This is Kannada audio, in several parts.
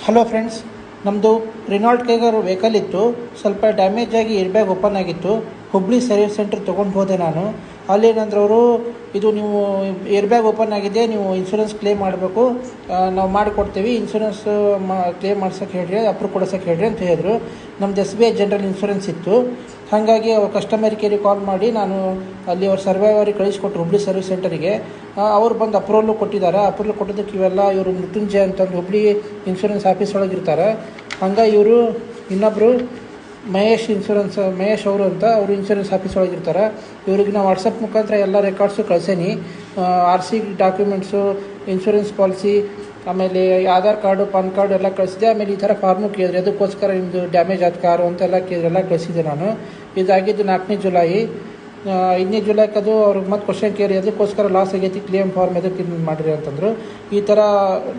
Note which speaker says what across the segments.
Speaker 1: ಹಲೋ ಫ್ರೆಂಡ್ಸ್, ನಮ್ಮದು ರಿನಾಲ್ಟ್ ಕೈಗಾರ್ ವೆಹಿಕಲ್ ಇತ್ತು. ಸ್ವಲ್ಪ ಡ್ಯಾಮೇಜ್ ಆಗಿ ಏರ್ ಬ್ಯಾಗ್ ಓಪನ್ ಆಗಿತ್ತು. ಹುಬ್ಳಿ ಸರ್ವಿಸ್ ಸೆಂಟ್ರ್ ತೊಗೊಂಡು ಹೋದೆ ನಾನು. ಅಲ್ಲೇನಂದ್ರೆ ಅವರು, ಇದು ನೀವು ಏರ್ ಬ್ಯಾಗ್ ಓಪನ್ ಆಗಿದೆ, ನೀವು ಇನ್ಶೂರೆನ್ಸ್ ಕ್ಲೇಮ್ ಮಾಡಬೇಕು, ನಾವು ಮಾಡಿಕೊಡ್ತೀವಿ, ಇನ್ಶೂರೆನ್ಸ್ ಕ್ಲೇಮ್ ಮಾಡ್ಸೋಕ್ಕೆ ಹೇಳ್ರಿ, ಅಪ್ರೂವ್ ಕೊಡ್ಸೋಕ್ಕೆ ಹೇಳ್ರಿ ಅಂತ ಹೇಳಿದ್ರು. ನಮ್ಮದು SBI ಜನರಲ್ ಇನ್ಶೂರೆನ್ಸ್ ಇತ್ತು. ಹಾಗಾಗಿ ಅವ್ರು ಕಸ್ಟಮರ್ ಕೇರಿಗೆ ಕಾಲ್ ಮಾಡಿ ನಾನು ಅಲ್ಲಿ ಅವ್ರ ಸರ್ವೈವರಿಗೆ ಕಳಿಸ್ಕೊಟ್ರು ಹುಬ್ಳಿ ಸರ್ವಿಸ್ ಸೆಂಟರಿಗೆ. ಅವ್ರು ಬಂದು ಅಪ್ರೂವಲ್ಲು ಕೊಟ್ಟಿದ್ದಾರೆ. ಅಪ್ರೂವಲ್ ಕೊಟ್ಟಿದ್ದಕ್ಕೆ ಇವೆಲ್ಲ ಇವರು ಮೃತ್ಯುಂಜಯ ಅಂತಂದು ಹುಬ್ಳಿ ಇನ್ಶೂರೆನ್ಸ್ ಆಫೀಸ್ ಒಳಗೆ ಇರ್ತಾರೆ. ಹಂಗಾಗಿ ಇವರು ಇನ್ನೊಬ್ಬರು ಮಹೇಶ್ ಅವರು ಅಂತ ಅವರು ಇನ್ಶೂರೆನ್ಸ್ ಆಫೀಸ್ ಒಳಗಿರ್ತಾರೆ. ಇವ್ರಿಗೆ ನಾವು ವಾಟ್ಸಪ್ ಮುಖಾಂತರ ಎಲ್ಲ ರೆಕಾರ್ಡ್ಸು ಕಳ್ಸೇನಿ. RC ಡಾಕ್ಯುಮೆಂಟ್ಸು, ಇನ್ಶೂರೆನ್ಸ್ ಪಾಲಿಸಿ, ಆಮೇಲೆ ಆಧಾರ್ ಕಾರ್ಡು, ಪಾನ್ ಕಾರ್ಡು ಎಲ್ಲ ಕಳಿಸಿದೆ. ಆಮೇಲೆ ಈ ಥರ ಫಾರ್ಮು ಕೇಳಿದ್ರೆ ಅದಕ್ಕೋಸ್ಕರ ನಿಮ್ಮದು ಡ್ಯಾಮೇಜ್ ಆದ ಕಾರು ಅಂತೆಲ್ಲ ಕೇಳಿದ್ರೆಲ್ಲ ಕಳಿಸಿದ್ದೆ ನಾನು. ಇದಾಗಿದ್ದು 4ನೇ ಜುಲೈ. 5ನೇ ಜುಲೈಗೆ ಅದು ಅವ್ರಿಗೆ ಮತ್ತೆ ಕ್ವಶನ್ ಕೇಳಿ ಅದಕ್ಕೋಸ್ಕರ ಲಾಸ್ ಆಗೈತಿ, ಕ್ಲೇಮ್ ಫಾರ್ಮ್ ಎದಕ್ಕೆ ಇದು ಮಾಡಿರಿ ಅಂತಂದರು. ಈ ಥರ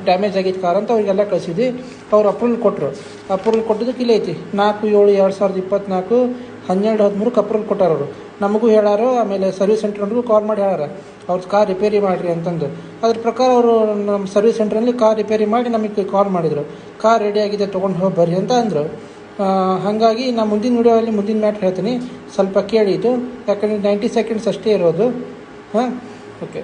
Speaker 1: ಡ್ಯಾಮೇಜ್ ಆಗಿತ್ತು ಕಾರ್ ಅಂತ ಅವ್ರಿಗೆಲ್ಲ ಕಳಿಸಿದ್ವಿ. ಅವ್ರು ಅಪ್ರೂವಲ್ ಕೊಟ್ಟರು. ಅಪ್ರೂವಲ್ ಕೊಟ್ಟಿದ್ದಕ್ಕೆ ಇಲ್ಲೇ ಐತಿ 4/7/2024 12:13 ಅಪ್ರೂವಲ್ ಕೊಟ್ಟಾರ ಅವರು. ನಮಗೂ ಹೇಳಾರು, ಆಮೇಲೆ ಸರ್ವಿಸ್ ಸೆಂಟ್ರ್ನವ್ರಿಗೂ ಕಾಲ್ ಮಾಡಿ ಹೇಳಾರ ಅವ್ರ ಕಾರ್ ರಿಪೇರಿ ಮಾಡಿರಿ ಅಂತಂದು. ಅದ್ರ ಪ್ರಕಾರ ಅವರು ನಮ್ಮ ಸರ್ವಿಸ್ ಸೆಂಟ್ರಲ್ಲಿ ಕಾರ್ ರಿಪೇರಿ ಮಾಡಿ ನಮಗೆ ಕಾಲ್ ಮಾಡಿದರು. ಕಾರ್ ರೆಡಿಯಾಗಿದೆ, ತೊಗೊಂಡು ಹೋಗಿ ಬರ್ರಿ ಅಂತ ಅಂದರು. ಹಾಗಾಗಿ ನಾನು ಮುಂದಿನ ವೀಡಿಯೋದಲ್ಲಿ ಮುಂದಿನ ಮ್ಯಾಟ್ರ್ ಹೇಳ್ತೀನಿ, ಸ್ವಲ್ಪ ಕೇಳಿ ಇದು. ಯಾಕಂದರೆ 90 ಸೆಕೆಂಡ್ಸ್ ಅಷ್ಟೇ ಇರೋದು. ಓಕೆ.